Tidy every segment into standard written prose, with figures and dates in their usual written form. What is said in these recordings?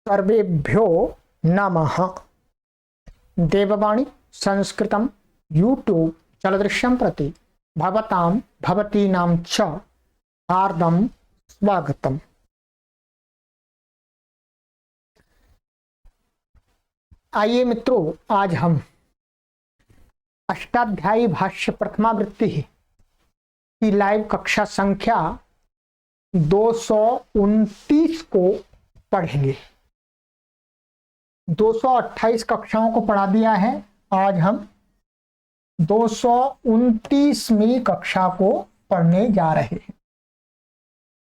सर्वेभ्यो नमः। देववाणी संस्कृतं यूट्यूब चलदृश्यं प्रति भवतां भवतीनां च हार्दं स्वागतम्। आइए मित्रों, आज हम अष्टाध्यायी भाष्य प्रथमावृत्ति की लाइव कक्षा संख्या 229 को पढ़ेंगे। 228 कक्षाओं को पढ़ा दिया है। आज हम 229वीं कक्षा को पढ़ने जा रहे हैं।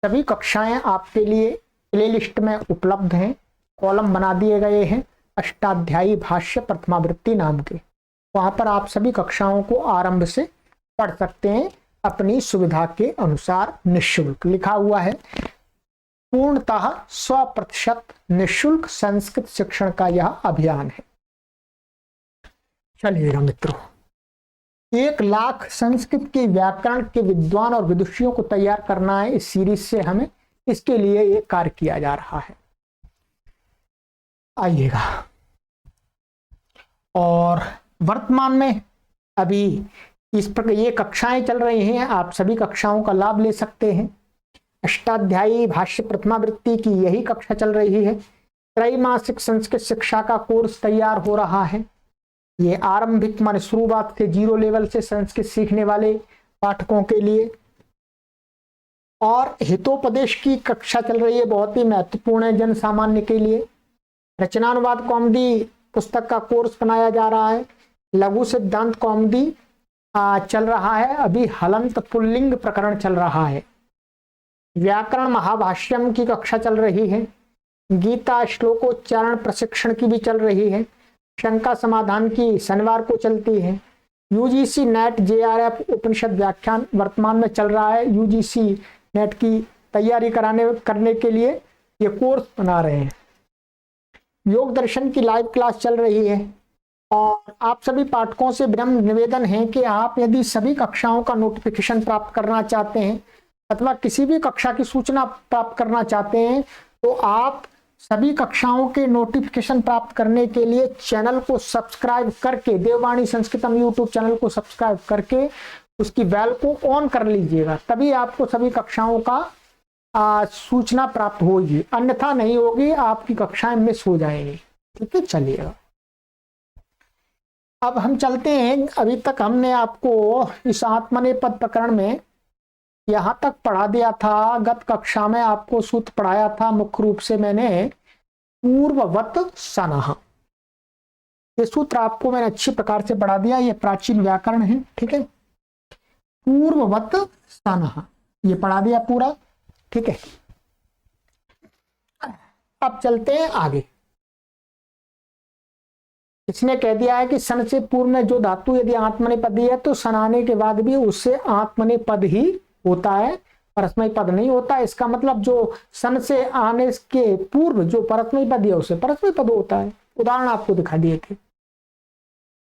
सभी कक्षाएं आपके लिए प्लेलिस्ट में उपलब्ध हैं। कॉलम बना दिए गए हैं अष्टाध्यायी भाष्य प्रथमावृत्ति नाम के। वहां पर आप सभी कक्षाओं को आरंभ से पढ़ सकते हैं अपनी सुविधा के अनुसार। निःशुल्क लिखा हुआ है, पूर्णतः 100% निःशुल्क संस्कृत शिक्षण का यह अभियान है। चलिएगा मित्रों, 1 लाख संस्कृत के व्याकरण के विद्वान और विदुषियों को तैयार करना है। इस सीरीज से हमें इसके लिए ये कार्य किया जा रहा है। आइएगा, और वर्तमान में अभी इस प्रकार ये कक्षाएं चल रही हैं। आप सभी कक्षाओं का लाभ ले सकते हैं। अष्टाध्यायी भाष्य प्रथमावृत्ति की यही कक्षा चल रही है। त्रैमासिक संस्कृत शिक्षा का कोर्स तैयार हो रहा है। ये आरंभिक मान शुरुआत से 0 लेवल से संस्कृत सीखने वाले पाठकों के लिए, और हितोपदेश की कक्षा चल रही है, बहुत ही महत्वपूर्ण है जन सामान्य के लिए। रचनानुवाद कौमुदी पुस्तक का कोर्स बनाया जा रहा है। लघु सिद्धांत कौमुदी चल रहा है। अभी हलंत पुल्लिंग प्रकरण चल रहा है। व्याकरण महाभाष्यम की कक्षा चल रही है। गीता श्लोकोच्चारण प्रशिक्षण की भी चल रही है। शंका समाधान की शनिवार को चलती है। यूजीसी नेट जेआरएफ उपनिषद व्याख्यान वर्तमान में चल रहा है। यूजीसी नेट की तैयारी करने के लिए ये कोर्स बना रहे हैं। योग दर्शन की लाइव क्लास चल रही है। और आप सभी पाठकों से विनम्र निवेदन है कि आप यदि सभी कक्षाओं का नोटिफिकेशन प्राप्त करना चाहते हैं अथवा किसी भी कक्षा की सूचना प्राप्त करना चाहते हैं, तो आप सभी कक्षाओं के नोटिफिकेशन प्राप्त करने के लिए चैनल को सब्सक्राइब करके, देववाणी संस्कृतम यूट्यूब चैनल को सब्सक्राइब करके उसकी बेल को ऑन कर लीजिएगा। तभी आपको सभी कक्षाओं का सूचना प्राप्त होगी, अन्यथा नहीं होगी, आपकी कक्षाएं मिस हो जाएंगी। ठीक है, चलिएगा अब हम चलते हैं। अभी तक हमने आपको इस आत्मनेपद प्रकरण में यहां तक पढ़ा दिया था। गत कक्षा में आपको सूत्र पढ़ाया था। मुख्य रूप से मैंने पूर्ववत सनः, ये सूत्र आपको मैंने अच्छी प्रकार से पढ़ा दिया। ये प्राचीन व्याकरण है। ठीक है, पूर्ववत सनः ये पढ़ा दिया पूरा। ठीक है, अब चलते हैं आगे। इसने कह दिया है कि सन से पूर्व में जो धातु यदि आत्मनेपदी है तो सनाने के बाद भी उससे आत्मनेपद ही होता है, परस्मय पद नहीं होता। इसका मतलब जो सन से आने के पूर्व जो परस्मय पद है उसे परस्मय पद होता है। उदाहरण आपको दिखा दिए थे।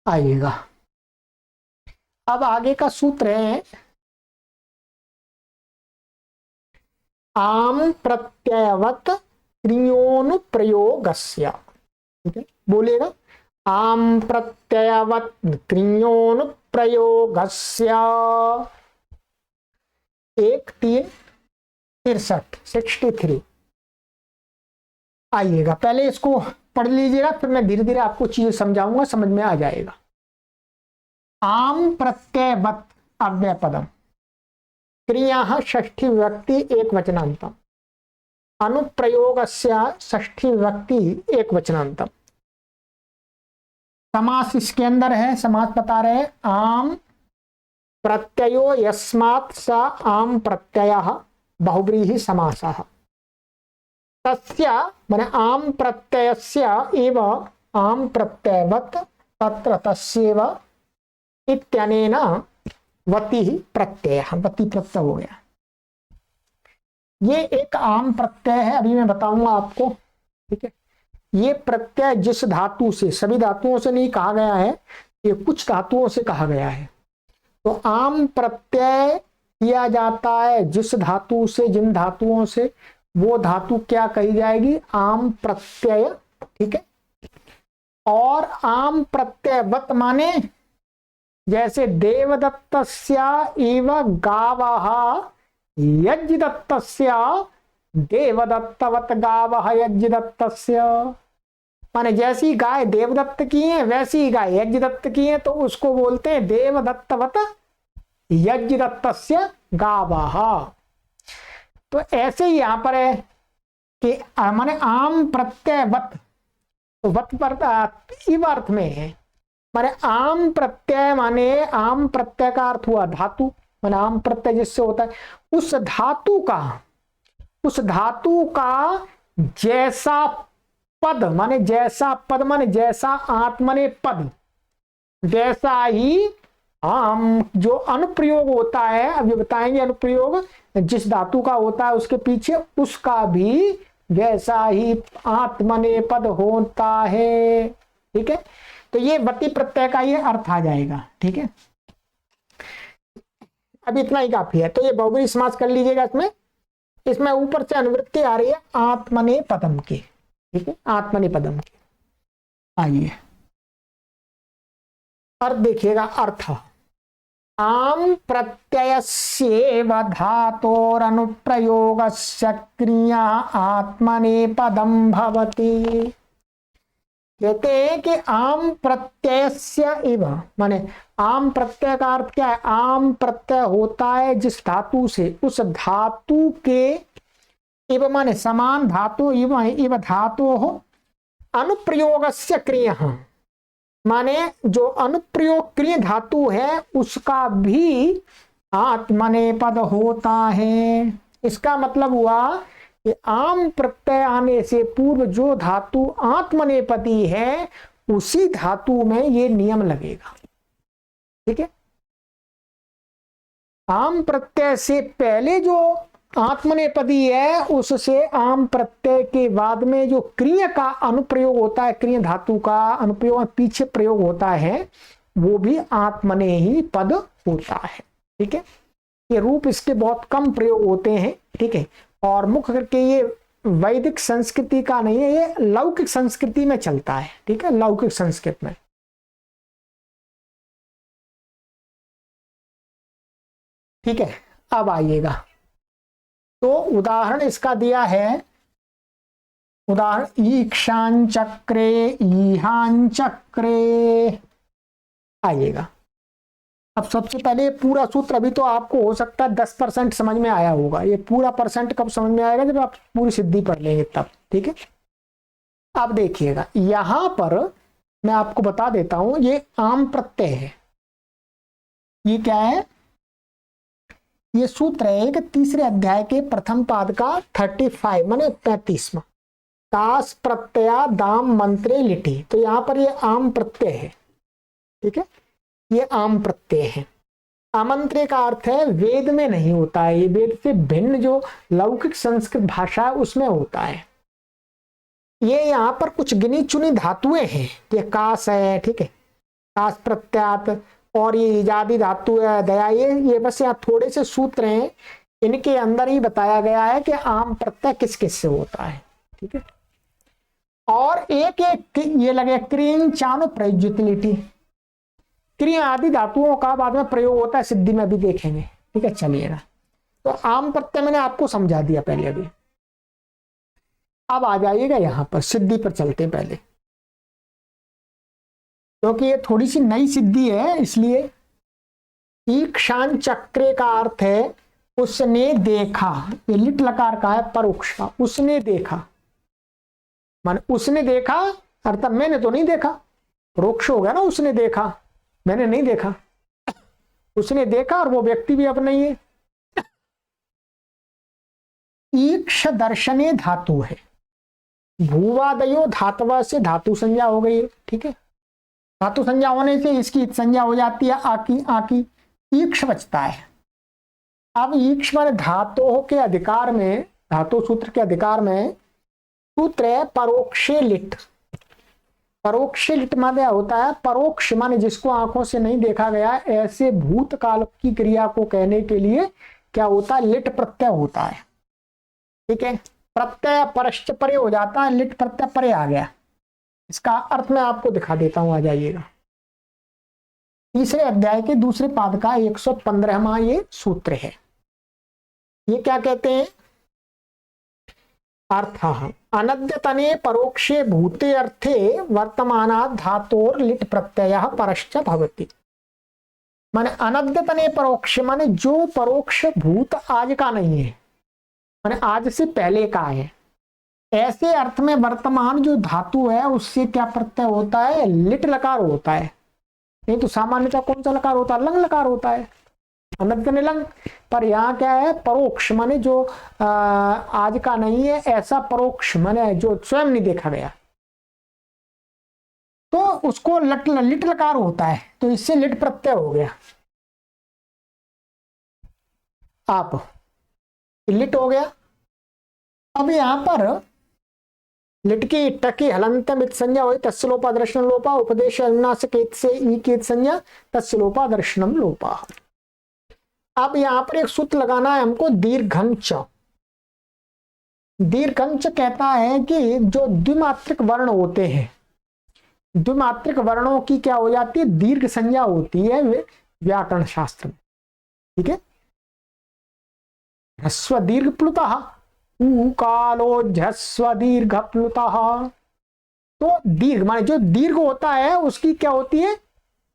आइएगा, अब आगे का सूत्र है आम प्रत्ययवत क्रियोनुप्रयोगस्य। ठीक है, बोलेगा आम प्रत्ययवत क्रियोनुप्रयोगस्य 1-3-63। आइएगा, पहले इसको पढ़ लीजिएगा, फिर मैं धीरे धीरे आपको चीजें समझाऊंगा, समझ में आ जाएगा। आम प्रत्ययवत अव्यय पदम क्रिया षष्ठी विभक्ति एकवचनांतम अनुप्रयोगस्य षष्ठी विभक्ति एकवचनांतम। समास इसके अंदर है। समास बता रहे हैं आम प्रत्ययो यस्मात् स आम प्रत्ययः बहुव्रीहि समासः। तस्य माने आम प्रत्ययस्य एव आम प्रत्ययवत् तत्र तस्यैव इत्यनेन वति प्रत्ययः, वति प्रत्यय हो गया। ये एक आम प्रत्यय है, अभी मैं बताऊंगा आपको। ठीक है, ये प्रत्यय जिस धातु से, सभी धातुओं से नहीं कहा गया है, ये कुछ धातुओं से कहा गया है। तो आम प्रत्यय किया जाता है जिस धातु से, जिन धातुओं से वो धातु क्या कही जाएगी? आम प्रत्यय। ठीक है, और आम प्रत्ययवत माने जैसे देवदत्तस्य इव गावः यज्ञदत्तस्य देवदत्तवत गावः यज्ञदत्तस्य, माने जैसी गाय देवदत्त की है वैसी गाय यज्ञदत्त की है, तो उसको बोलते हैं देवदत्तवत यज्ञदत्तस्य गावः। तो ऐसे ही यहां पर है कि माने आम प्रत्ययवत, वत पर इव अर्थ में है, माने आम प्रत्यय, माने आम प्रत्यय का अर्थ हुआ धातु, माने आम प्रत्यय जिससे होता है उस धातु का जैसा पद, माने जैसा पद माने जैसा आत्मने पद, वैसा ही आम जो अनुप्रयोग होता है, अभी बताएंगे अनुप्रयोग जिस धातु का होता है उसके पीछे, उसका भी वैसा ही आत्मने पद होता है। ठीक है, तो ये वती प्रत्यय का ये अर्थ आ जाएगा। ठीक है, अब इतना ही काफी है। तो ये बहुब्रीहि समास कर लीजिएगा। इसमें ऊपर से अनुवृत्ति आ रही है आत्मने पदम की। ठीक है, आत्मने पदम की। आइए अर्थ देखिएगा। अर्थ आम प्रत्ययस्येव धातोरनुप्रयोगस्य क्रिया आत्मने पदम भवति। कहते हैं कि आम प्रत्ययस्य इव, माने आम प्रत्यय का अर्थ क्या है? आम प्रत्यय होता है जिस धातु से, उस धातु के इव माने समान धातु, इव धातु अनुप्रयोगस्य क्रिया, माने जो अनुप्रयोग क्रिय धातु है उसका भी आत्मने पद होता है। इसका मतलब हुआ कि आम प्रत्यय आने से पूर्व जो धातु आत्मनेपदी है उसी धातु में ये नियम लगेगा। ठीक है, आम प्रत्यय से पहले जो आत्मनेपदी है उससे आम प्रत्यय के बाद में जो क्रिया का अनुप्रयोग होता है, क्रिया धातु का अनुप्रयोग पीछे प्रयोग होता है, वो भी आत्मने ही पद होता है। ठीक है, ये रूप इसके बहुत कम प्रयोग होते हैं। ठीक है, और मुख्य करके ये वैदिक संस्कृति का नहीं है, ये लौकिक संस्कृति में चलता है। ठीक है, लौकिक संस्कृत में। ठीक है, अब आइएगा। तो उदाहरण इसका दिया है, उदाहरण ईक्षां चक्रे ईहां चक्रे। आइएगा, अब सबसे पहले पूरा सूत्र अभी तो आपको हो सकता है 10% समझ में आया होगा, ये पूरा परसेंट कब समझ में आएगा? जब आप पूरी सिद्धि पढ़ लेंगे तब। ठीक है, अब देखिएगा यहां पर मैं आपको बता देता हूं, ये आम प्रत्यय है। ये क्या है? ये सूत्र है कि तीसरे अध्याय के प्रथम पाद का 35 माने 35वां, तास प्रत्यया दाम मंत्रे लिटी। तो यहां पर ये आम प्रत्यय है। ठीक है, ये आम प्रत्यय है। आमंत्रे का अर्थ है वेद में नहीं होता है, ये वेद से भिन्न जो लौकिक संस्कृत भाषा है उसमें होता है। ये यहाँ पर कुछ गिनी चुनी धातुएं हैं। ये कास है, ठीक है, कास प्रत्यात, और ये इजादी धातु है दया, ये बस यहाँ थोड़े से सूत्र हैं, इनके अंदर ही बताया गया है कि आम प्रत्यय किस किस से होता है। ठीक है, और एक एक ये लगे क्रीम चानो प्रयुज्यति, क्रिया आदि धातुओं का बाद में प्रयोग होता है, सिद्धि में भी देखेंगे। ठीक है, चलिएगा। तो आम प्रत्यय मैंने आपको समझा दिया पहले अभी। अब आ जाइएगा यहां पर सिद्धि पर चलते हैं पहले, क्योंकि ये थोड़ी सी नई सिद्धि है इसलिए। ईक्षां चक्रे का अर्थ है उसने देखा, ये लिट लकार का है परोक्ष का, उसने देखा मान उसने देखा अर्थात मैंने तो नहीं देखा, परोक्ष हो गया ना, उसने देखा मैंने नहीं देखा, उसने देखा और वो व्यक्ति भी अब नहीं है। ईक्ष दर्शने धातु है, भूवादयो धातवा से धातु संज्ञा हो गई है। ठीक है, धातु संज्ञा होने से इसकी संज्ञा हो जाती है आकी, आकी ईक्ष बचता है। अब ईक्ष माने धातु के अधिकार में, धातु सूत्र के अधिकार में सूत्र है परोक्षे लिट। परोक्ष लिट माने होता है, परोक्ष माने जिसको आंखों से नहीं देखा गया, ऐसे भूतकाल की क्रिया को कहने के लिए क्या होता है? लिट प्रत्यय होता है। ठीक है, प्रत्यय परश्च परे हो जाता है, लिट प्रत्यय परे आ गया। इसका अर्थ मैं आपको दिखा देता हूं, आ जाइएगा। तीसरे अध्याय के दूसरे पाद का 115वां ये सूत्र है। ये क्या कहते हैं? अर्थ अनद्यतने परोक्षे भूते अर्थे वर्तमानात् धातोर लिट प्रत्यय परश्च भवति। माने अनद्यतने परोक्ष माने जो परोक्ष भूत आज का नहीं है, माने आज से पहले का है, ऐसे अर्थ में वर्तमान जो धातु है उससे क्या प्रत्यय होता है? लिट लकार होता है। नहीं तो सामान्यतः कौन सा लकार होता है? लंग लकार होता है, अनद्य लंग। पर यहाँ क्या है? परोक्ष माने जो आज का नहीं है, ऐसा परोक्ष माने जो स्वयं नहीं देखा गया, तो उसको लिट लकार होता है, तो इससे लिट प्रत्यय हो गया। आप लिट हो गया। अब यहां पर लिट की टकी हलंत मित संज्ञा हुई, तस्य लोपा दर्शनम लोपा, उपदेश अनुनासिक से ई की संज्ञा, तस्य लोपा दर्शनम लोपा। अब यहां पर एक सूत्र लगाना है हमको, दीर्घम च। दीर्घम च कहता है कि जो द्विमात्रिक वर्ण होते हैं, द्विमात्रिक वर्णों की क्या हो जाती है? दीर्घ संज्ञा होती है व्याकरण शास्त्र में। ठीक है, ह्रस्व दीर्घ प्लुतः, कालो झस्व दीर्घ प्लुतः। तो दीर्घ माने जो दीर्घ होता है उसकी क्या होती है?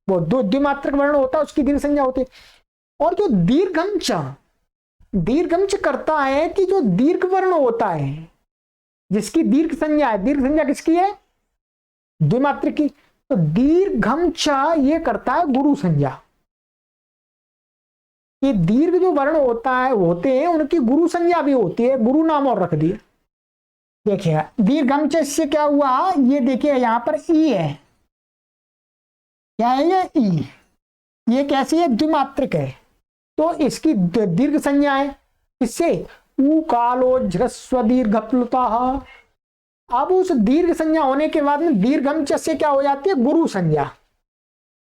वो द्विमात्रिक वर्ण होता है, उसकी दीर्घ संज्ञा होती है। और जो दीर्घंच करता है कि जो दीर्घ वर्ण होता है जिसकी दीर्घ संज्ञा है, दीर्घ संज्ञा किसकी है? द्विमात्रिक की। तो दीर्घंच ये करता है गुरु संज्ञा। ये दीर्घ जो वर्ण होता है होते हैं उनकी गुरु संज्ञा भी होती है, गुरु नाम और रख दिया। देखिएगा दीर्घंच से क्या हुआ? ये देखिए यहां पर ई है, क्या है ये? ई। ये कैसी है? द्विमात्रिक है, तो इसकी दीर्घ संज्ञा है। इससे उ कालो झ्रस्व दीर्घ प्लुतः। अब उस दीर्घ संज्ञा होने के बाद में दीर्घंच से क्या हो जाती है? गुरु संज्ञा।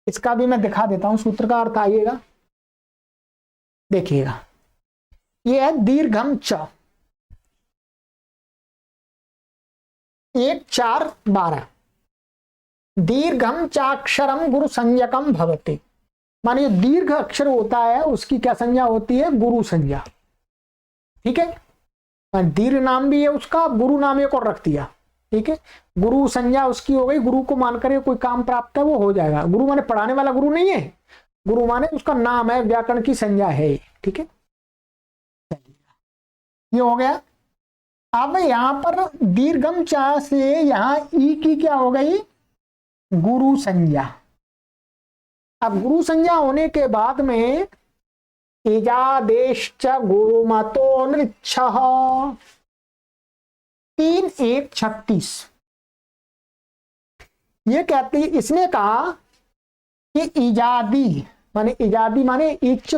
इसका भी मैं दिखा देता हूं, सूत्र का अर्थ आइएगा, देखिएगा। ये है दीर्घंच 1-4-12। दीर्घम चाक्षरम गुरु संज्ञकम भवति। माने दीर्घ अक्षर होता है उसकी क्या संज्ञा होती है? गुरु संज्ञा। ठीक है, दीर्घ नाम भी है उसका, गुरु नाम एक और रख दिया। ठीक है, गुरु संज्ञा उसकी हो गई, गुरु को मानकर कोई काम प्राप्त है वो हो जाएगा। गुरु माने पढ़ाने वाला गुरु नहीं है, गुरु माने उसका नाम है, व्याकरण की संज्ञा है। ठीक है, ये हो गया। अब यहां पर दीर्घम चा से यहां ई की क्या हो गई? गुरु संज्ञा। अब गुरु संज्ञा होने के बाद में इजादेश्च गुरुमतो नृच्छः 3-1-36। ये कहती, इसने कहा कि इजादी माने इच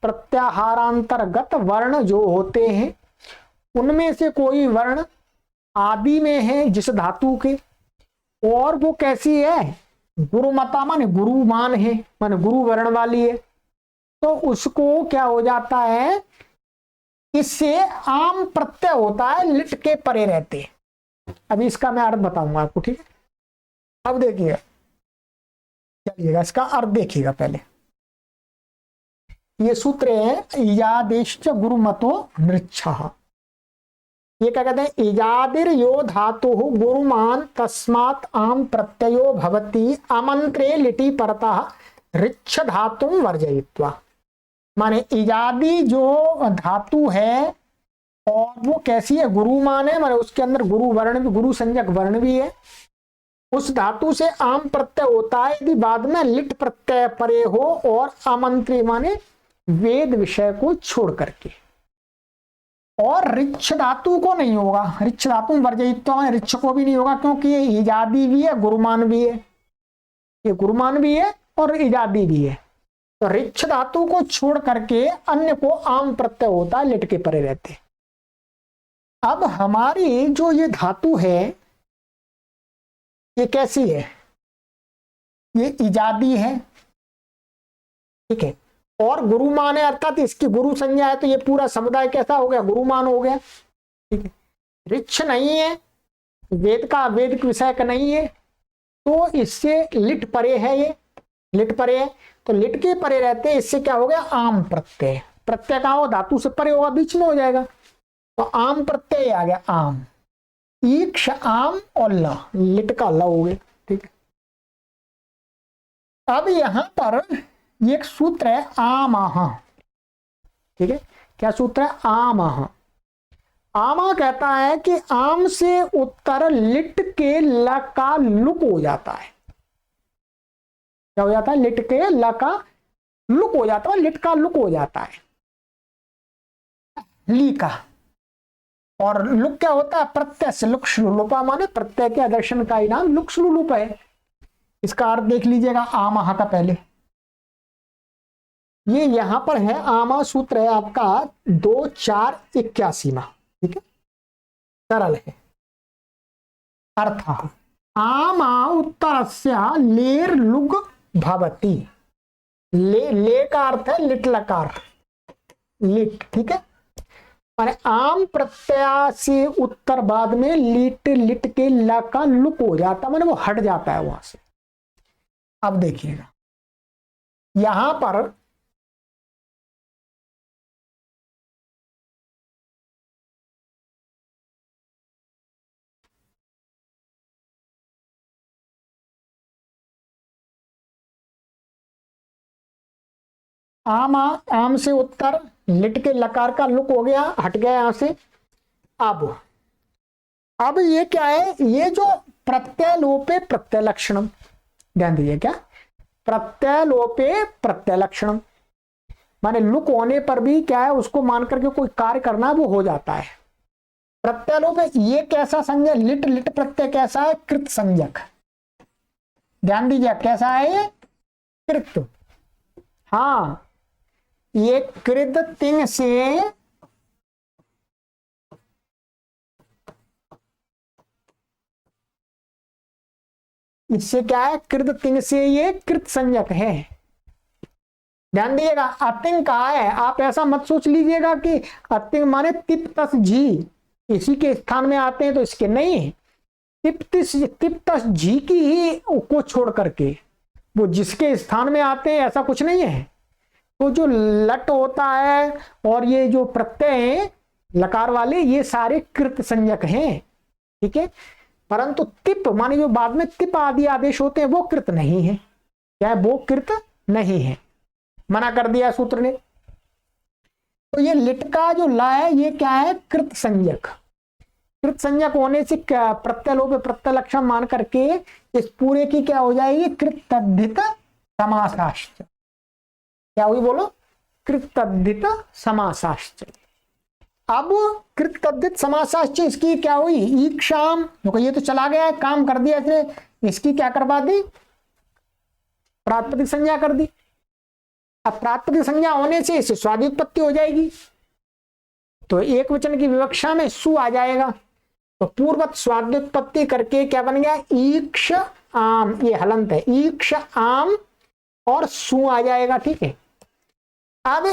प्रत्याहारांतर्गत वर्ण जो होते हैं उनमें से कोई वर्ण आदि में है जिस धातु के, और वो कैसी है? गुरुमता माने गुरुमान है, माने गुरु वर्ण वाली है, तो उसको क्या हो जाता है? इससे आम प्रत्यय होता है, लिट के परे रहते। अभी इसका मैं अर्थ बताऊंगा आपको। ठीक है, अब देखिएगा, चलिएगा इसका अर्थ देखिएगा। पहले ये सूत्र है इजादेश्च गुरुमतो नृच्छः। ये क्या कहते हैं? इजादिर यो धातु गुरुमान तस्मात् आम प्रत्ययो भवति अमंत्रे लिटि परतः ऋच्छ धातुम वर्जयित्वा। माने इजादी जो धातु है और वो कैसी है? गुरुमान है, माने उसके अंदर गुरु वर्ण भी, गुरु संज्ञक वर्ण भी है। उस धातु से आम प्रत्यय होता है यदि बाद में लिट प्रत्यय परे हो, और आमंत्री माने वेद विषय को छोड़ करके। और ऋच्छ धातु को नहीं होगा, ऋच्छ धातु वर्जयित्व में ऋच्छ को भी नहीं होगा, क्योंकि ये इजादी भी है, गुरुमान भी है। ये गुरुमान भी है और इजादी भी है, तो ऋच्छ धातु को छोड़ करके अन्य को आम प्रत्यय होता है, लिट के परे रहते। अब हमारी जो ये धातु है ये कैसी है? ये इजादी है। ठीक है, और गुरुमान है अर्थात इसकी गुरु संज्ञा है, तो ये पूरा समुदाय कैसा हो गया, गुरुमान हो गया। ठीक है, ऋक्ष नहीं है, वेद का वेद विषय का नहीं है, तो इससे लिट परे है, ये लिट परे है, तो लिट के परे रहते हैं, इससे क्या हो गया, आम प्रत्यय। प्रत्यय कहाँ हो, धातु से परे होगा, बीच में हो जाएगा, तो आम प्रत्यय आ गया, आम। ईक्ष आम और ल, लिट का ल हो गया। ठीक है, अब यहां पर एक सूत्र है आमाह। ठीक है, क्या सूत्र है, आमाह। आमा कहता है कि आम से उत्तर लिट के ल का लुक हो जाता है। क्या हो जाता है, लिट के ल का लुक हो जाता है, लिट का लुक हो जाता है ली का। और लुक क्या होता है, प्रत्यय से लुक श्लुलुपा, माने प्रत्यय के आदर्शन का ही नाम लुक श्लुलुप है। इसका अर्थ देख लीजिएगा आमाह का पहले, ये यहां पर है आमा सूत्र है आपका 2481 में। ठीक है, सरल है। अर्थ आमा उत्तरस्य लेर लुग भवति। ले का अर्थ है लिट लकार, लिट। ठीक है, माने आम प्रत्यय से उत्तर बाद में लिट के ल का लुक हो जाता, माने वो हट जाता है वहां से। अब देखिएगा यहां पर आम से उत्तर लिट के लकार का लुक हो गया, हट गया यहां से। अब ये क्या है, ये जो प्रत्यय लोपे प्रत्यय लक्षणम, ध्यान दीजिए, क्या प्रत्यय लोपे प्रत्यय लक्षणम, माने लुक होने पर भी क्या है, उसको मान करके कोई कार्य करना वो हो जाता है। प्रत्यय लोप है, ये कैसा संज्ञा, लिट लिट प्रत्यय कैसा है, कृत संज्ञक। ध्यान दीजिए कैसा है ये, कृत। हाँ, ये कृत तिंग से इससे क्या है, कृत तिंग से ये कृत संज्ञक है। ध्यान दीजिएगा, अतिंग कहा है, आप ऐसा मत सोच लीजिएगा कि अतिंग माने तिप तस जी इसी के स्थान में आते हैं, तो इसके नहीं। तिप तस जी की ही को छोड़ करके वो जिसके स्थान में आते हैं ऐसा कुछ नहीं है। तो जो लट होता है और ये जो प्रत्यय है लकार वाले, ये सारे कृत संज्ञक हैं। ठीक है, परंतु तिप माने जो बाद में तिप आदि आदेश होते हैं वो कृत नहीं है। क्या है, वो कृत नहीं है, मना कर दिया सूत्र ने। तो ये लिट का जो ला है ये क्या है, कृत संज्ञक। कृत संज्ञक होने से प्रत्यय लोप प्रत्यय लक्षण मान करके इस पूरे की क्या हो जाएगी, कृतद्धित समासाश्च। क्या हुई बोलो, कृतद्धित समासाश्च। अब कृतद्धित समासाश्च इसकी क्या हुई, ईक्षाम, देखो ये तो चला गया है, काम कर दिया इसने, इसकी क्या करवा दी, प्रातिपदिक संज्ञा कर दी। अब प्रातिपदिक संज्ञा होने से इसे स्वादि उत्पत्ति हो जाएगी, तो एक वचन की विवक्षा में सु आ जाएगा, तो पूर्वत स्वादि उत्पत्ति करके क्या बन गया, ईक्ष आम, ये हलंत है, ईक्ष आम और सु आ जाएगा। ठीक है, अब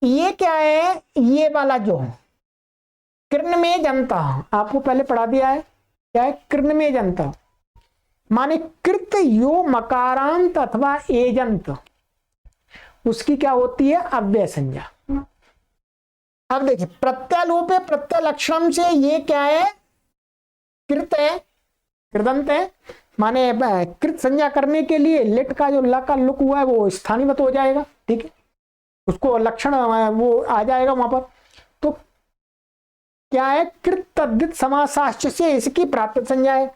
ये क्या है, ये वाला जो कृण में जनता, आपको पहले पढ़ा दिया है, क्या है, कृण में जनता माने कृत यो मकारांत अथवा एजंत, उसकी क्या होती है, अव्यय संज्ञा। अब देखिए प्रत्यय लोप है प्रत्यय लक्षण से ये क्या है, कृत है, कृदंत है, माने कृत संज्ञा करने के लिए लिट का जो ल का लुक हुआ है वो स्थानीयवत हो जाएगा। ठीक है, उसको लक्षण वो आ जाएगा वहां पर। तो क्या है, कृत तद्धित समासाश्च से इसकी प्राप्त संज्ञा है,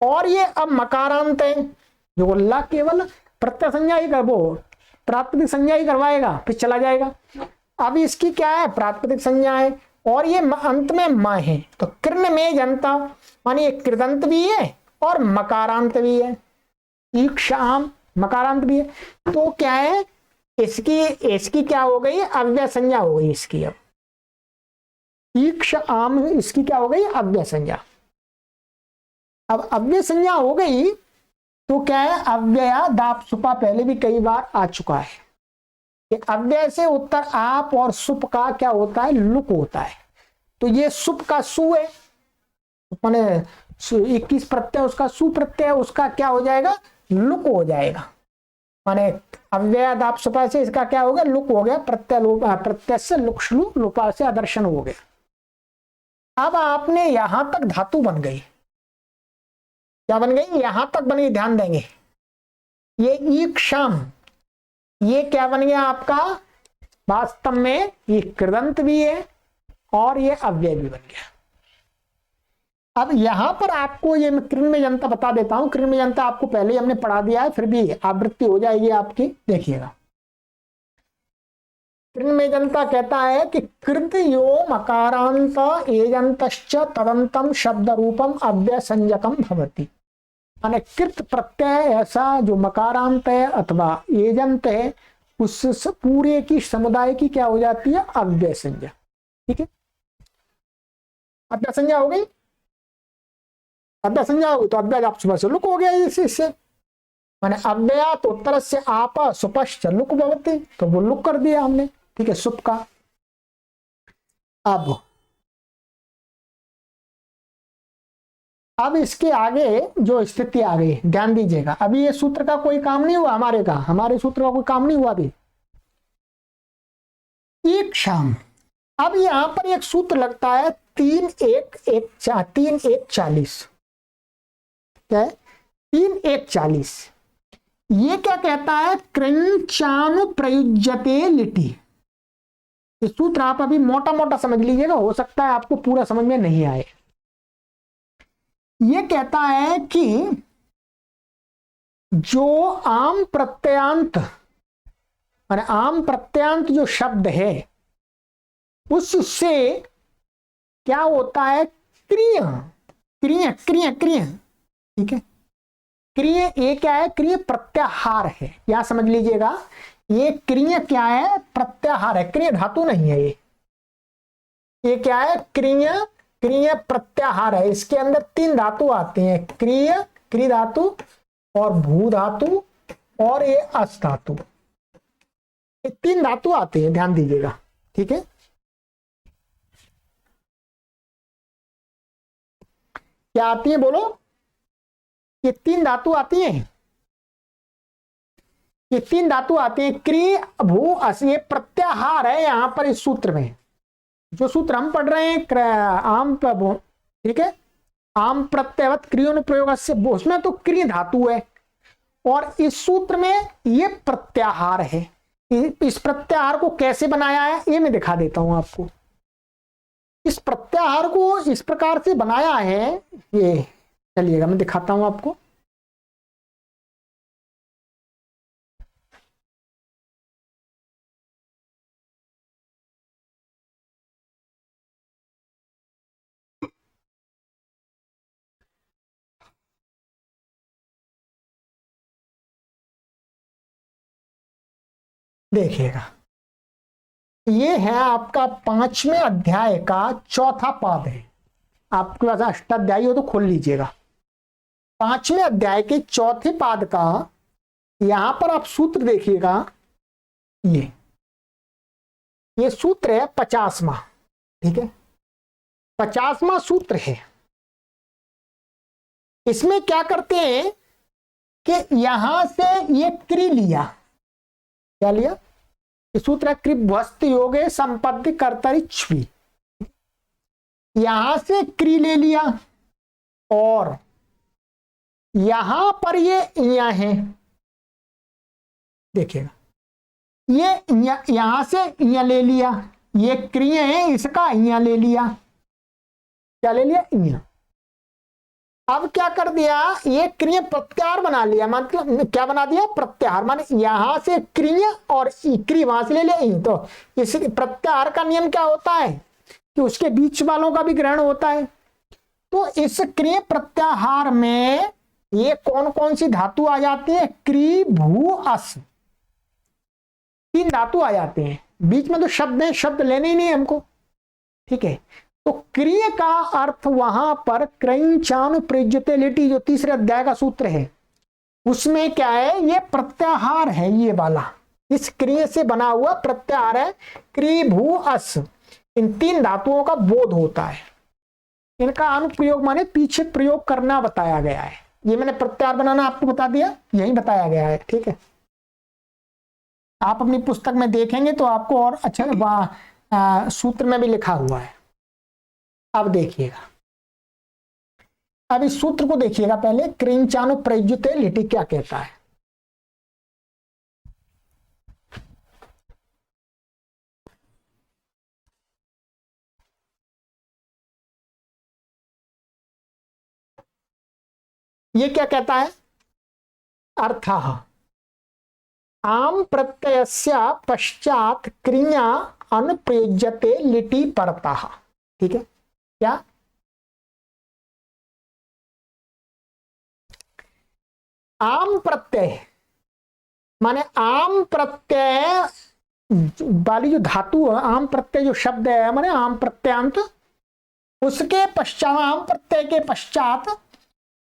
और ये अब मकारांत है, जो ल केवल प्रत्यय संज्ञा ही कर, वो प्रातिपदिक संज्ञा ही करवाएगा, फिर चला जाएगा। अब इसकी क्या है, प्रातिपदिक संज्ञा है, और ये अंत में म है, तो कृण में जनता मानी ये कृदंत भी है और मकारांत भी है, ईक्षाम मकारांत भी है। तो क्या है, इसकी क्या हो गई, अव्यय संज्ञा हो गई इसकी। अब ईक्ष आम इसकी क्या हो गई, अव्यय संज्ञा। अब अव्यय संज्ञा हो गई तो क्या है, अव्यया दाप सुपा पहले भी कई बार आ चुका है। कि अव्यय से उत्तर आप और सुप का क्या होता है, लुक होता है। तो ये सुप का सु है, माने 21 प्रत्यय उसका सु प्रत्यय, उसका क्या हो जाएगा, लुक हो जाएगा। माने अव्यय आप सुपा से इसका क्या होगा, लुक हो गया। प्रत्यय से लुक श्लू, लुपा से आदर्शन हो गया। अब आपने यहां तक धातु बन गई, क्या बन गई, यहां तक बन गई। ध्यान देंगे ये ईक्षम, ये क्या बन गया आपका, वास्तव में ये कृदंत भी है और ये अव्यय भी बन गया। अब यहां पर आपको ये मैं कृण्मय जनता बता देता हूं। कृण्मय जनता आपको पहले ही हमने पढ़ा दिया है, फिर भी आवृत्ति हो जाएगी आपकी, देखिएगा। कृण्मय जनता कहता है कि कृत यो मकारांत एजंतश्च तदंतम शब्द रूपम अव्यय संज्ञकम भवति। माने कृत प्रत्यय ऐसा जो मकारांत है अथवा एजंत है, उस पूरे की समुदाय की क्या हो जाती है, अव्यय संज्ञा। ठीक है, अव्यय संज्ञा हो गई। अव्यय संज्ञा होगी तो अव्यय आप सुबह से लुक हो गया इससे। माने अव्यय तो उत्तर से आप सुपश्च लुक भवति, तो वो लुक कर दिया हमने। ठीक है, सुप का। अब इसके आगे जो स्थिति आ गई, ध्यान दीजिएगा। अभी ये सूत्र का कोई काम नहीं हुआ हमारे सूत्र का कोई काम नहीं हुआ अभी। एक शाम, अब यहां पर एक सूत्र लगता है 3-1-40। क्या है, 3-1-40। ये क्या कहता है, क्रंचानु प्रयुज्यते लिटि। ये सूत्र आप अभी मोटा मोटा समझ लीजिएगा, हो सकता है आपको पूरा समझ में नहीं आए। ये कहता है कि जो आम प्रत्ययांत, माने आम प्रत्ययांत जो शब्द है उससे क्या होता है, क्रिय क्रिय क्रिय क्रिय। ठीक है, क्रिय ये क्या है, क्रिय प्रत्याहार है। या समझ लीजिएगा ये क्रिय क्या है, प्रत्याहार है, क्रिय धातु नहीं है। ये क्या है, क्रिय क्रिय प्रत्याहार है। इसके अंदर 3 धातु आती हैं, क्रिय क्रि धातु और भू धातु और ये अस धातु। ये 3 धातु आती हैं, ध्यान दीजिएगा। ठीक है, क्या आती है बोलो, ये 3 धातु आती हैं। ये 3 धातु आती हैं, क्रिय भू अस। ये प्रत्याहार है यहां पर इस सूत्र में। जो सूत्र हम पढ़ रहे हैं आम, ठीक है, आम प्रत्ययवत क्रियोनुप्रयोग से, उसमें तो क्रिय धातु है और इस सूत्र में ये प्रत्याहार है। इस प्रत्याहार को कैसे बनाया है ये मैं दिखा देता हूं आपको। इस प्रत्याहार को इस प्रकार से बनाया है, ये चलिएगा मैं दिखाता हूं आपको। देखिएगा, ये है आपका 5वें अध्याय का 4था पाद है। आपके पास अष्टाध्यायी हो तो खोल लीजिएगा। 5वें अध्याय के 4थे पाद का यहां पर आप सूत्र देखिएगा। ये सूत्र है 50वां। ठीक है, 50वां सूत्र है। इसमें क्या करते हैं कि यहां से ये क्रि लिया, क्या लिया, ये सूत्र है कृभ्वस्त योगे संपत्ति कर्तरि छवि। यहां से क्रि ले लिया और यहां पर ये इया है। देखिएगा, ये यहां से इया ले लिया, ये क्रिय है, इसका इया ले लिया। क्या ले लिया, इया। अब क्या कर दिया, ये क्रिय प्रत्याहार बना लिया। मतलब क्या बना दिया, प्रत्याहार। माने यहां से क्रिय और क्रिय वहां से ले लिया। तो इस प्रत्याहार का नियम क्या होता है कि उसके बीच वालों का भी ग्रहण होता है। तो इस क्रिय प्रत्याहार में ये कौन कौन सी धातु आ जाती है, क्रि भू अस, 3 धातु आ जाते हैं। बीच में तो शब्द है, शब्द लेने ही नहीं हमको। ठीक है, तो क्रिय का अर्थ वहां पर क्रंचानु प्रयुज्यते लिटि, जो 3रे अध्याय का सूत्र है उसमें क्या है, ये प्रत्याहार है, ये वाला इस क्रिय से बना हुआ प्रत्याहार है क्री भू अस। इन 3 धातुओं का बोध होता है। इनका अनुप्रयोग माने पीछे प्रयोग करना बताया गया है। ये मैंने प्रत्याहार बनाना आपको बता दिया, यही बताया गया है। ठीक है, आप अपनी पुस्तक में देखेंगे तो आपको और अच्छा सूत्र में भी लिखा हुआ है। अब देखिएगा, अब इस सूत्र को देखिएगा पहले। क्रिंचानु प्रयुज्यते लिटि क्या कहता है। ये क्या कहता है, अर्थः आम प्रत्ययस्य पश्चात क्रिया अनुप्रयुज्यते लिटि परतः। ठीक है, क्या आम प्रत्यय माने आम प्रत्यय वाली जो धातु है, आम प्रत्यय जो शब्द है माने आम प्रत्यांत, उसके पश्चात आम प्रत्यय के पश्चात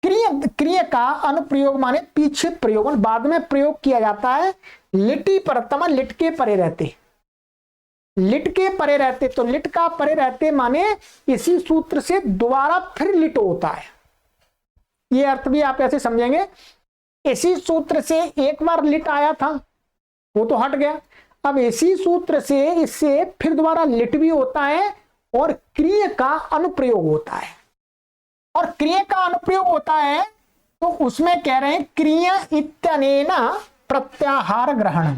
क्रिय का अनुप्रयोग माने पीछे प्रयोग, बाद में प्रयोग किया जाता है। लिटि परतम, लिट के परे रहते, लिट के परे रहते। तो लिट का परे रहते माने इसी सूत्र से दोबारा फिर लिट होता है। ये अर्थ भी आप ऐसे समझेंगे, इसी सूत्र से एक बार लिट आया था वो तो हट गया, अब इसी सूत्र से इससे फिर दोबारा लिट भी होता है और क्रिय का अनुप्रयोग होता है। और क्रिय का अनुप्रयोग होता है तो उसमें कह रहे हैं क्रिया इत्यनेन प्रत्याहार ग्रहण,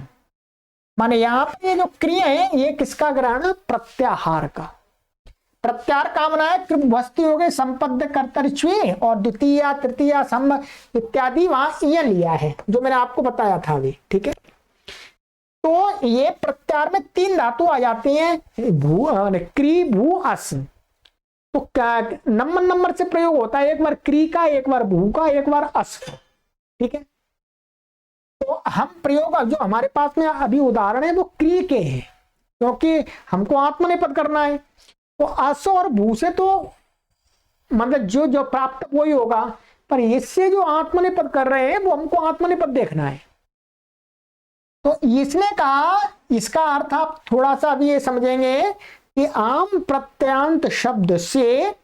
माने यहां पर ये जो क्रिया है ये किसका ग्रहण, प्रत्याहार का। प्रत्याहार कामना है वस्तु हो गए संपद कर्तरित्वे और द्वितीय तृतीय सम इत्यादि वहां ये लिया है जो मैंने आपको बताया था अभी। ठीक है, तो ये प्रत्याहार में 3 धातु आ जाती हैं, भू क्री भू अस। तो नंबर से प्रयोग होता है, एक बार क्री का, एक बार भू का, एक बार अस का। ठीक है, तो हम प्रयोग जो हमारे पास में अभी उदाहरण है वो क्री के हैं, क्योंकि हमको आत्मनेपद करना है। तो अस और भू से तो मतलब जो जो प्राप्त वही होगा, पर इससे जो आत्मनेपद कर रहे हैं वो हमको आत्मनेपद देखना है। तो इसने कहा, इसका अर्थ आप थोड़ा सा अभी ये समझेंगे कि आम प्रत्यांत शब्द से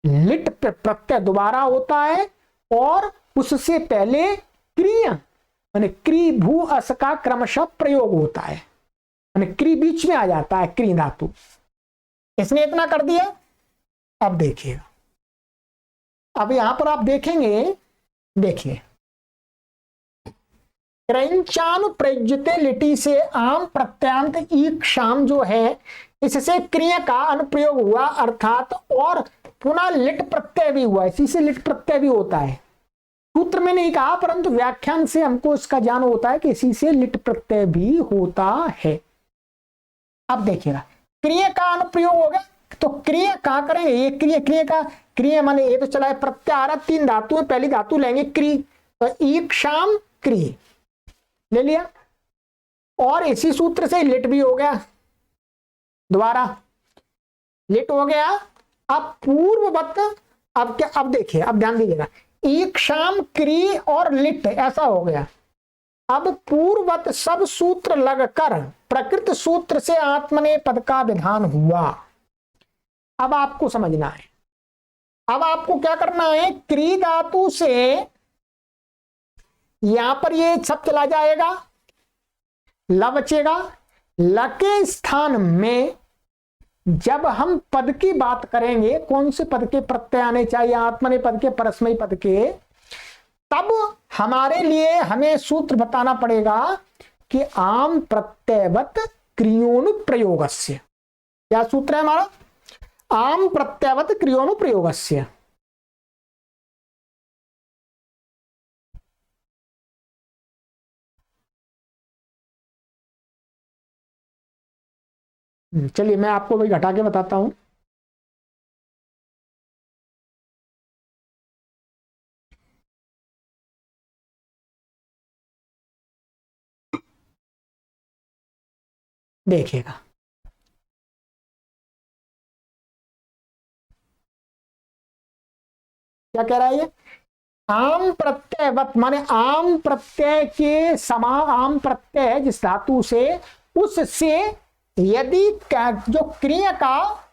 लिट प्रत्यय दोबारा होता है और उससे पहले क्रिया माने क्री भू अस का क्रमशः प्रयोग होता है, माने क्री बीच में आ जाता है, क्री धातु। इसने इतना कर दिया। अब देखिए, अब यहां पर आप देखेंगे, देखिए क्रंचानु प्रयुज्यते लिटि से आम प्रत्यांत ईक्षाम जो है इससे क्रिया का अनुप्रयोग हुआ, अर्थात और पुनः लिट प्रत्यय भी हुआ, इसी से लिट प्रत्यय भी होता है। सूत्र में नहीं कहा परंतु व्याख्यान से हमको इसका ज्ञान होता है कि इसी से लिट प्रत्यय भी होता है। अब देखिएगा, क्रिया का अनुप्रयोग होगा तो क्रिया कहां करेंगे, ये क्रिया का क्रिया माने ये तो चला है प्रत्याहार, 3 धातु, पहली धातु लेंगे क्री, तो ईक्षाम क्री ले लिया और इसी सूत्र से लिट भी हो गया, दोबारा लिट हो गया। अब पूर्ववत, अब क्या, अब देखिए, अब ध्यान दीजिएगा, ईक्षाम क्री और लिट ऐसा हो गया। अब पूर्ववत सब सूत्र लगकर प्रकृत सूत्र से आत्मनेपद का विधान हुआ। अब आपको समझना है, अब आपको क्या करना है, क्री धातु से यहां पर ये सब चला जाएगा, ल बचेगा। ल के स्थान में जब हम पद की बात करेंगे, कौन से पद के प्रत्यय आने चाहिए, आत्मनेपद पद के, परस्मयी पद के, तब हमारे लिए हमें सूत्र बताना पड़ेगा कि आम प्रत्ययवत क्रियोनुप्रयोगस्य। क्या सूत्र है हमारा, आम प्रत्ययवत क्रियोनुप्रयोगस्य। चलिए मैं आपको वही घटा के बताता हूं। देखिएगा, क्या कह रहा है ये, आम प्रत्ययवत माने आम प्रत्यय के समान, आम प्रत्यय है जिस धातु से, उससे यदि जो क्रिया का,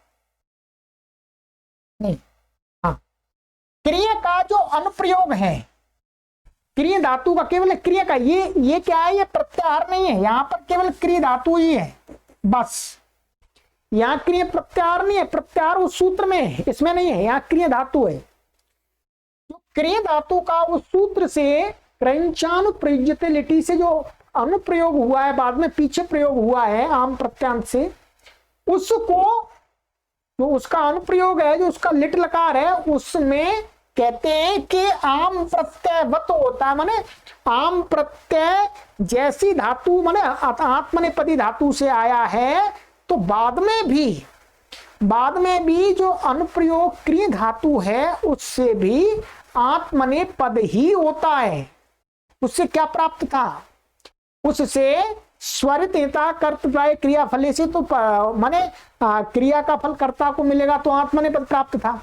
नहीं, हाँ, क्रिया का जो अनुप्रयोग है, क्रिया धातु का केवल क्रिया का, ये क्या है, ये प्रत्याहार नहीं है, यहां पर केवल क्रिया धातु ही है बस। यहां क्रिया प्रत्याहार नहीं है, प्रत्याहार उस सूत्र में है, इसमें नहीं है, यहां क्रिया धातु है। जो क्रिया धातु का उस सूत्र से क्रंचानुप्रयुज्यते लिटि से जो अनुप्रयोग हुआ है, बाद में पीछे प्रयोग हुआ है आम प्रत्यांत से, उसको जो उसका अनुप्रयोग है, जो उसका लिट लकार है, उसमें कहते हैं कि आम प्रत्ययवत होता है, माने आम प्रत्यय जैसी धातु, माने आत्मनेपदी धातु से आया है, तो बाद में भी जो अनुप्रयोग क्रिया धातु है उससे भी आत्मनेपद ही होता है। उससे क्या प्राप्त था, उससे स्वरितता कर्तव्य क्रिया फले से, तो माने क्रिया का फल कर्ता को मिलेगा तो आत्मनेपद प्राप्त था,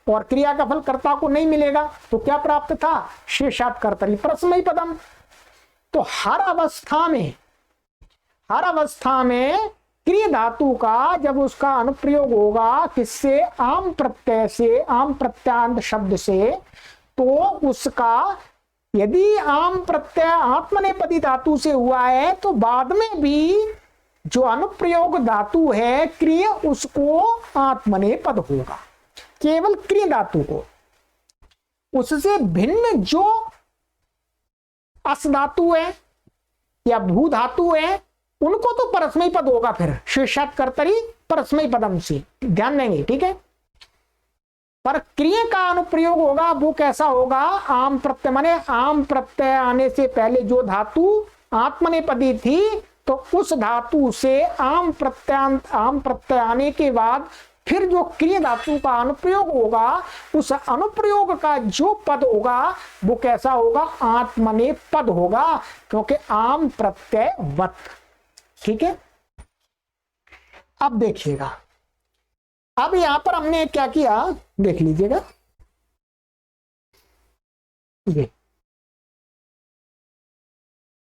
और क्रिया का फल कर्ता को नहीं मिलेगा तो क्या प्राप्त था, शेषात् कर्तरि परस्मै पदम। तो हर अवस्था में क्रिया धातु का जब उसका अनुप्रयोग होगा किससे, आम प्रत्यय से, आम प्रत्यांत शब्द से, तो उसका यदि आम प्रत्यय आत्मनेपदी धातु से हुआ है तो बाद में भी जो अनुप्रयोग धातु है क्रिया, उसको आत्मनेपद होगा, केवल क्रिया धातु को। उससे भिन्न जो अस धातु है या भू धातु है उनको तो परस्मै पद होगा, फिर शेषात् कर्तरि परस्मै पदम से ध्यान देंगे, ठीक है। पर क्रिया का अनुप्रयोग होगा वो कैसा होगा, आम प्रत्यय, माने आम प्रत्यय आने से पहले जो धातु आत्मनेपदी थी, तो उस धातु से आम प्रत्यय आने के बाद फिर जो क्रिया धातु का अनुप्रयोग होगा, उस अनुप्रयोग का जो पद होगा वो कैसा होगा, आत्मनेपद होगा, क्योंकि आम प्रत्ययवत, ठीक है। अब देखिएगा, अब यहां पर हमने क्या किया, देख लीजिएगा, ये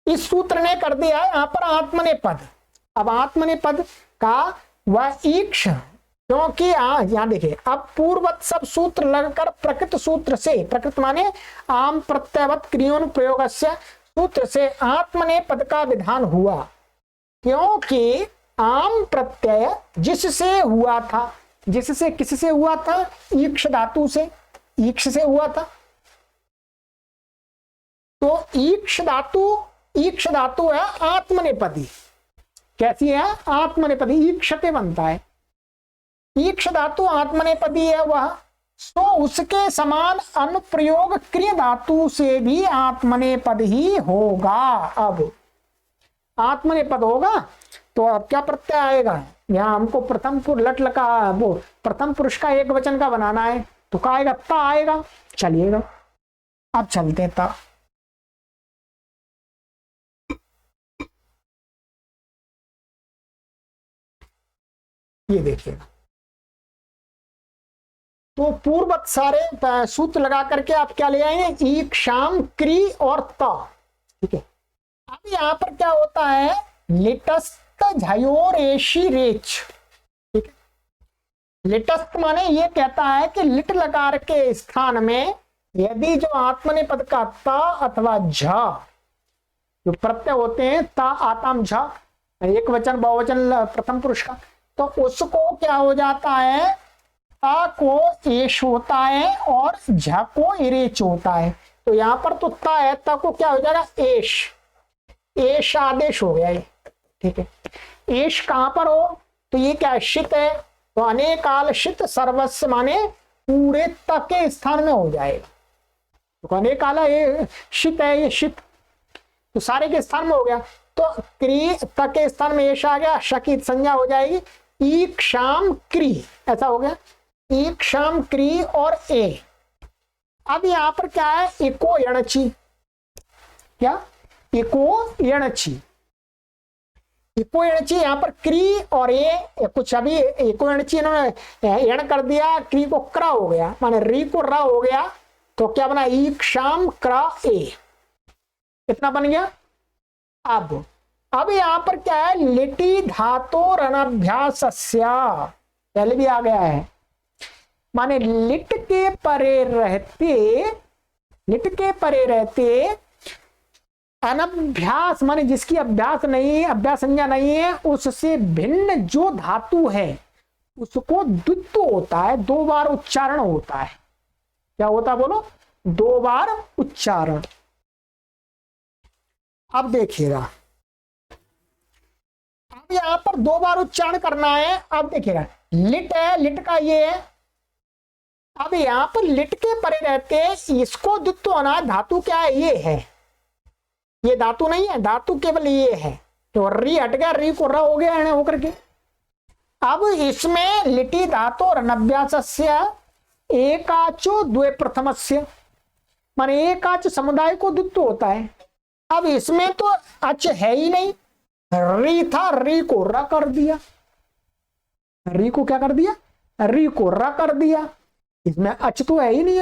इस सूत्र ने कर दिया है यहां पर आत्मनेपद। अब आत्मनेपद का वह ईक्ष, क्योंकि यहां देखिए, अब पूर्वत सब सूत्र लगकर प्रकृत सूत्र से, प्रकृत माने आम प्रत्ययवत क्रियोनुप्रयोग सूत्र से आत्मनेपद का विधान हुआ, क्योंकि आम प्रत्यय जिससे हुआ था, जिससे किससे हुआ था, ईक्ष धातु से, ईक्ष से हुआ था। तो ईक्ष धातु है आत्मनेपदी, कैसी है, आत्मनेपदी, ईक्षते बनता है, ईक्ष धातु आत्मनेपदी है वह, तो उसके समान अनुप्रयोग क्रिया धातु से भी आत्मनेपद ही होगा। अब आत्मनेपद होगा तो अब क्या प्रत्यय आएगा, यहाँ हमको प्रथम लट लगा, वो प्रथम पुरुष का एक वचन का बनाना है, तो क्या आएगा, ता आएगा। चलिएगा अब चलते ता, ये देखिएगा, तो पूर्वत सारे सूत्र लगा करके आप क्या ले आएंगे, ईक्षाम क्री और ता, ठीक है। अब यहां पर क्या होता है, लिटस्त झयोर एशी रेच, ठीक है। लिटस्त माने ये कहता है कि लिट लकार के स्थान में यदि जो आत्मनेपद का ता अथवा झ जो प्रत्यय होते हैं, ता आताम झ, एक वचन बहुवचन प्रथम पुरुष का, तो उसको क्या हो जाता है, ता को एश होता है और झ को इरेच होता है। तो यहां पर तो ता है, ता को क्या हो जाएगा, एश, एश आदेश हो गया ये, ठीक है। एश कहां पर हो, तो ये क्या शित है, तो अनेकाल शित सर्वस्व माने पूरे तक के स्थान में हो जाएगा, तो अनेकाल ये शित है, ये शित तो सारे के स्थान में हो गया, तो क्री तक के स्थान में एश आ गया, शकी संज्ञा हो जाएगी, ईक्षाम क्री, ऐसा हो गया, ईक्षाम क्री और ए। अब यहां पर क्या है, इको यणची, क्या, इको यणची, इको यणची, यहां पर क्री और ए, कुछ अभी इको यणची इन्होंने यण कर दिया, क्री को क्रा हो गया, माने री को रा हो गया, तो क्या बना, ईक्षाम क्रा ए, कितना बन गया। अब यहां पर क्या है, लिटी धातोर अनभ्यासस्य, पहले भी आ गया है, माने लिट के परे रहते अनभ्यास, माने जिसकी अभ्यास नहीं है, अभ्यास संज्ञा नहीं है, उससे भिन्न जो धातु है उसको द्वित्व होता है, 2 बार उच्चारण होता है। क्या होता है बोलो, 2 बार उच्चारण। अब देखिएगा, अब यहां पर 2 बार उच्चारण करना है। अब देखिएगा, लिट है, लिट का ये है। अब यहां पर लिट के परे रहते इसको द्वित्व होना, धातु क्या है, ये है, ये धातु नहीं है, धातु केवल ये है। तो री हट गया, री को र हो गया है होकर के। अब इसमें लिटी धातु और अनभ्यासस्य एकाचो द्वे प्रथमस्य, माने एकाच समुदाय को द्वित्व होता है। अब इसमें तो अच है ही नहीं, री था, री को र कर दिया, री को क्या कर दिया, री को र कर दिया, इसमें अच तो है ही नहीं।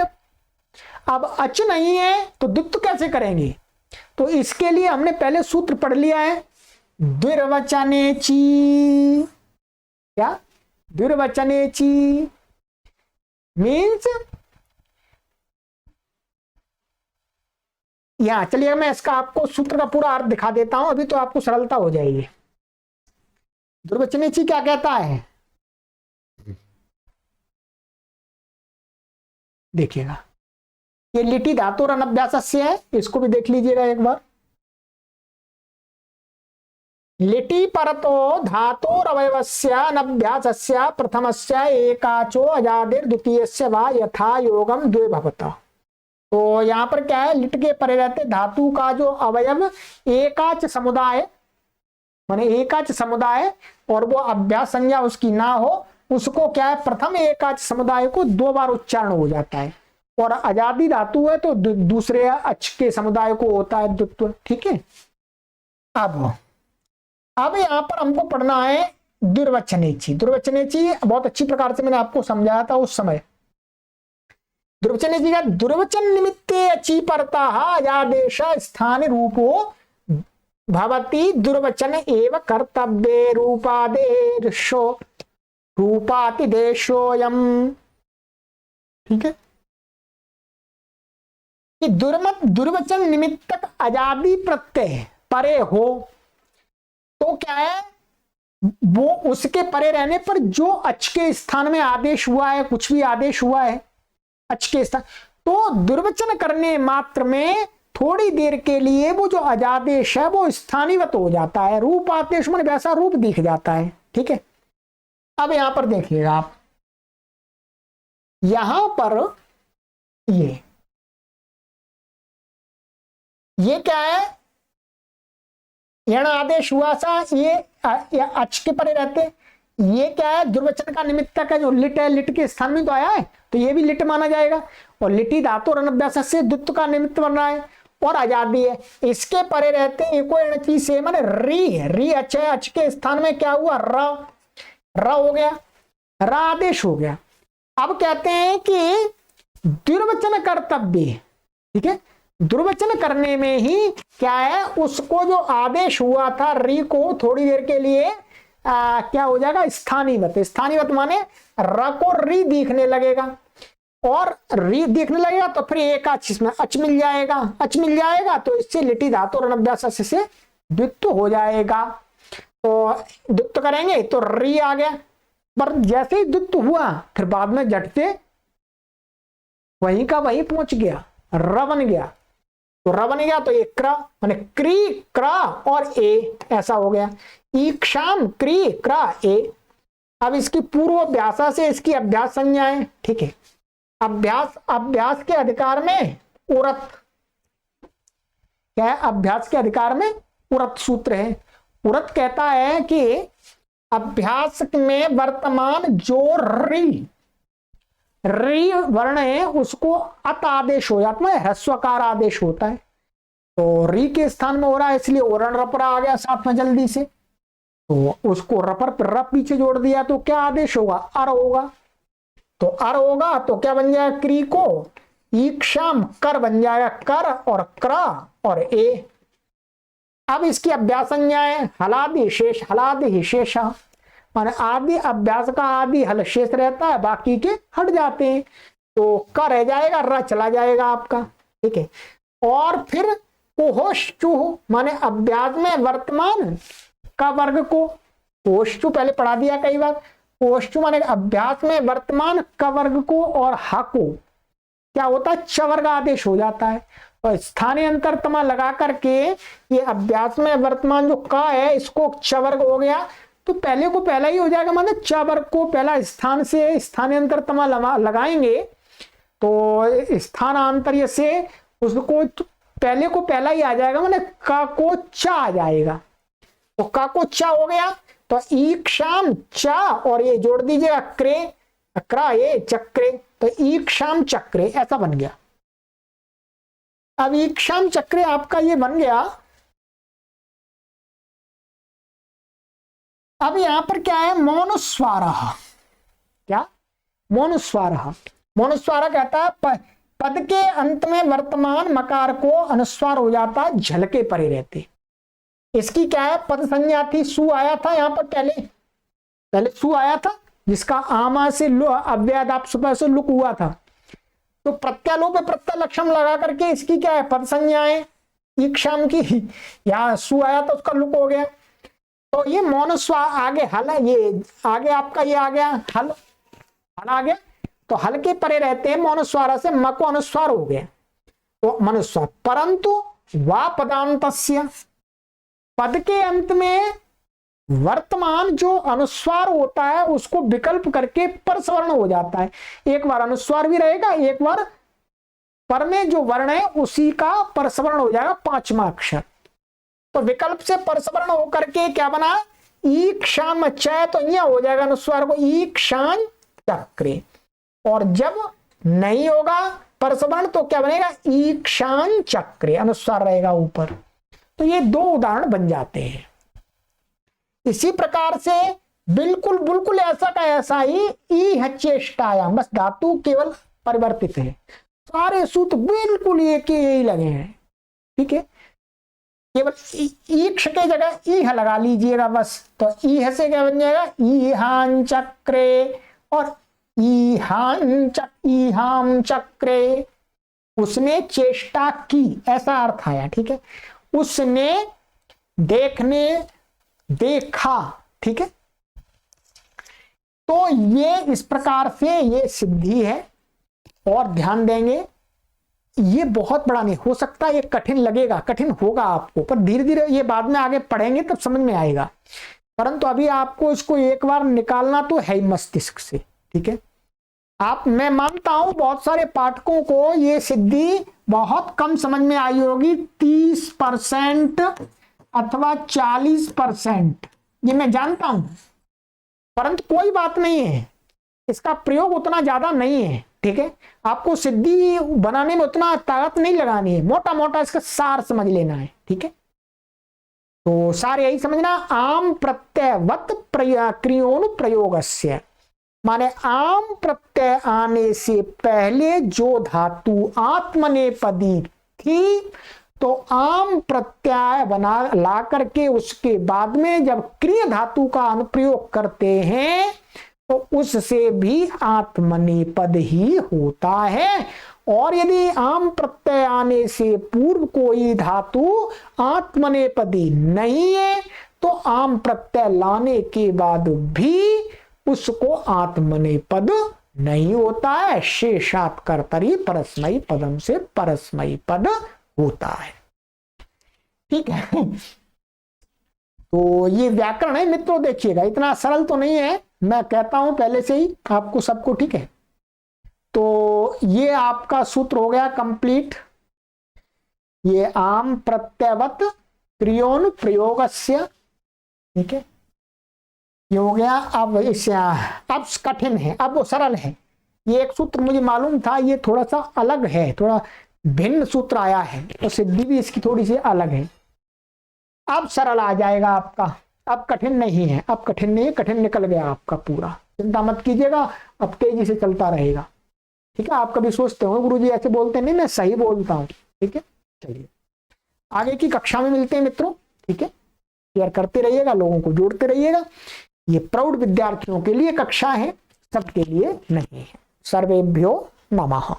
अब अच नहीं है तो द्वित्व कैसे करेंगे, तो इसके लिए हमने पहले सूत्र पढ़ लिया है, द्विर्वचनेची, क्या, द्विर्वचनेची मीन्स, यहां चलिए मैं इसका आपको सूत्र का पूरा अर्थ दिखा देता हूं, अभी तो आपको सरलता हो जाएगी। द्विर्वचनेची क्या कहता है, देखिएगा, ये लिटी धातु अनभ्यासस्य है, इसको भी देख लीजिएगा एक बार। लिटी परतो धातोर अवयवस्य अनभ्यासस्य प्रथमस्य एकाचो अजादिर द्वितीयस्य वा यथा योगम द्वे भवता। तो यहां पर क्या है, लिट के परे रहते धातु का जो अवयव एकाच समुदाय, माने एकाच समुदाय, और वो अभ्यास संज्ञा उसकी ना हो, उसको क्या है, प्रथम एकाच समुदाय को 2 बार उच्चारण हो जाता है, और आजादी धातु है तो दूसरे अच के समुदाय को होता है द्वित्व। ठीक है, अब यहां पर हमको पढ़ना है द्विर्वचनेची। द्विर्वचनेची बहुत अच्छी प्रकार से मैंने आपको समझाया था उस समय। द्विर्वचनेची का द्विर्वचन निमित्ते अची परता अजादेश स्थान रूपो भवति द्विर्वचन एव कर्तव्ये रूपादेशो रूपातिदेशोयम। ठीक है, दुर्वचन निमित्तक आजादी प्रत्यय परे हो तो क्या है, वो उसके परे रहने पर जो अच के स्थान में आदेश हुआ है, कुछ भी आदेश हुआ है अच के स्थान, तो दुर्वचन करने मात्र में थोड़ी देर के लिए वो जो अजादेश है वो स्थानीवत हो जाता है, रूप आदेश में वैसा रूप दिख जाता है। ठीक है, अब यहां पर देखिएगा आप, यहां पर ये क्या है, यण आदेश हुआ सा, ये अच के परे रहते, ये क्या है, दुर्वचन का निमित्तक है, जो लिट है, लिट के स्थान में तो आया है तो ये भी लिट माना जाएगा, और लिटी धातु और अनभ्यास से द्वित्व का निमित्त बन रहा है, और आजादी है, इसके परे रहते एको एणची से, माने री है, री अच है, अच के स्थान में क्या हुआ, र हो गया, र आदेश हो गया। अब कहते हैं कि दुर्वचन कर्तव्य, ठीक है, दुर्वचन करने में ही क्या है, उसको जो आदेश हुआ था री को थोड़ी देर के लिए क्या हो जाएगा, स्थानीवत। स्थानीवत माने र को री दिखने लगेगा, और री दिखने लगेगा तो फिर एक इसमें अच मिल जाएगा, अच मिल जाएगा तो इससे लिटी धातु और अनभ्यास से द्वित्व हो जाएगा। तो द्वित्व करेंगे तो री आ गया, पर जैसे ही द्वित्व हुआ फिर बाद में झटते वहीं का वहीं पहुंच गया, र बन गया, तो र बन गया तो एक क्रा, माने क्री क्रा और ए ऐसा हो गया, ईक्षाम क्री क्रा ए। अब इसकी पूर्व अभ्यासा से इसकी अभ्यास संज्ञा है। ठीक है, अभ्यास के अधिकार में उरत, क्या है, अभ्यास के अधिकार में उरत सूत्र है। उरत कहता है कि अभ्यास में वर्तमान जो री वर्ण है उसको अत आदेश हो जाता है, ह्रस्वकार आदेश होता है, तो री के स्थान में हो रहा है इसलिए ओरण रपरा आ गया साथ में जल्दी से, तो उसको रपर पर रप पीछे जोड़ दिया तो क्या आदेश होगा, अर होगा, तो अर होगा तो क्या बन जाएगा, क्री को ईक्षाम कर बन जाएगा कर और क्र और ए। अब इसकी अभ्यास संज्ञा है हलादि शेष, हलादि ही शेषा, माने आदि अभ्यास का आदि हल शेष रहता है, बाकी के हट जाते हैं, तो क रह जाएगा, र चला जाएगा आपका, ठीक है। और फिर कोहोश्चु माने अभ्यास में वर्तमान का वर्ग को, कोहोश्चु पहले पढ़ा दिया कई बार, कोहोश्चु माने अभ्यास में वर्तमान का वर्ग को और हा को क्या होता है च वर्ग आदेश हो जाता है। तो स्थानीय अंतरतमा लगा करके ये अभ्यास में वर्तमान जो का है इसको च वर्ग हो गया, तो पहले को पहला ही हो जाएगा, मतलब च वर्ग को पहला स्थान से स्थानीय अंतरतमा लगाएंगे तो स्थानांतर्य से उसको तो पहले को पहला ही आ जाएगा, मतलब का को च आ जाएगा, तो का को च हो गया, तो ईक्षाम च और ये जोड़ दीजिएगा क्रे, क्रा ये चक्रे, तो ईक्षाम चक्रे ऐसा बन गया। अब ईक्षाम चक्रे आपका ये बन गया। अब यहां पर क्या है मौनुस्वार, क्या मौनुस्वार, मौनुस्वार कहता है पद के अंत में वर्तमान मकार को अनुस्वार हो जाता है झलके परे रहते। इसकी क्या है पद संज्ञा थी, सु आया था यहां पर पहले सु आया था जिसका आमा से अव्यय आप सुबह से लुक हुआ था, तो प्रत्यालोप प्रत्यय लक्षण लगा करके इसकी क्या है पद संज्ञा है ईक्षाम की, यहाँ सु आया तो उसका लुक हो गया, तो ये मौनुस्वा आगे हल, ये आगे आपका ये आ गया हल, हल आ गया, तो हल के परे रहते हैं मौनुस्वार से म को अनुस्वार हो गया, तो मनुस्वार। परंतु वा पदांतस्य पद के अंत में वर्तमान जो अनुस्वार होता है उसको विकल्प करके परसवर्ण हो जाता है, एक बार अनुस्वार भी रहेगा, एक बार पर में जो वर्ण है उसी का परसवर्ण हो जाएगा पांचवा अक्षर, तो विकल्प से परसवर्ण होकर के क्या बना ईक्षाम च, तो यह हो जाएगा अनुस्वार को ईक्षान चक्रे, और जब नहीं होगा परसवर्ण तो क्या बनेगा ईक्षान चक्रे, अनुस्वार रहेगा ऊपर। तो ये दो उदाहरण बन जाते हैं। इसी प्रकार से बिल्कुल बिल्कुल ऐसा का ऐसा ही ई चेष्टायाम, बस धातु केवल परिवर्तित है, सारे सूत्र बिल्कुल एक ही लगे हैं, ठीक है, केवल ईक्ष के जगह ईह लगा लीजिएगा बस, तो ईह से क्या बन जाएगा ईहान चक्रे, और ईहाम चक्रे, उसने चेष्टा की ऐसा अर्थ आया, ठीक है, उसने देखने देखा, ठीक है। तो ये इस प्रकार से ये सिद्धि है, और ध्यान देंगे ये बहुत बड़ा नहीं हो सकता, ये कठिन लगेगा, कठिन होगा आपको, पर धीरे धीरे ये बाद में आगे पढ़ेंगे तब समझ में आएगा, परंतु अभी आपको इसको एक बार निकालना तो है ही मस्तिष्क से, ठीक है। मैं मानता हूं बहुत सारे पाठकों को ये सिद्धि बहुत कम समझ में आई होगी, 30% अथवा 40%, ये मैं जानता हूं, परंतु कोई बात नहीं है, इसका प्रयोग उतना ज्यादा नहीं है, ठीक है। आपको सिद्धि बनाने में उतना ताकत नहीं लगानी है, मोटा मोटा इसका सार समझ लेना है, ठीक है। तो सार यही समझना, आम प्रत्ययवत क्रियोनु प्रयोगस्य, माने आम प्रत्यय आने से पहले जो धातु आत्मनेपदी थी, तो आम प्रत्यय बना ला करके उसके बाद में जब क्रिया धातु का अनुप्रयोग करते हैं तो उससे भी आत्मनेपद ही होता है, और यदि आम प्रत्यय आने से पूर्व कोई धातु आत्मनेपदी नहीं है तो आम प्रत्यय लाने के बाद भी उसको आत्मनेपद नहीं होता है, शेषात् कर्तरी परस्मयी पदम से परस्मयी पद होता है, ठीक है। तो ये व्याकरण है मित्रों, देखिएगा इतना सरल तो नहीं है, मैं कहता हूं पहले से ही आपको सबको, ठीक है। तो ये आपका सूत्र हो गया कंप्लीट, ये आम प्रत्ययवत क्रियोन प्रयोगस्य, ठीक है, ये हो गया। अब कठिन है, अब वो सरल है, ये एक सूत्र मुझे मालूम था, ये थोड़ा सा अलग है, थोड़ा भिन्न सूत्र आया है, तो सिद्धि भी इसकी थोड़ी सी अलग है। अब सरल आ जाएगा आपका, अब कठिन नहीं है, अब कठिन नहीं है, कठिन निकल गया आपका पूरा, चिंता मत कीजिएगा, अब तेजी से चलता रहेगा। ठीक है, आप कभी सोचते हो गुरुजी ऐसे बोलते नहीं, मैं सही बोलता हूँ। ठीक है, चलिए आगे की कक्षा में मिलते हैं मित्रों। ठीक है, शेयर करते रहिएगा, लोगों को जोड़ते रहिएगा। ये प्रौढ़ विद्यार्थियों के लिए कक्षा है, सबके लिए नहीं है। सर्वेभ्यो नमः।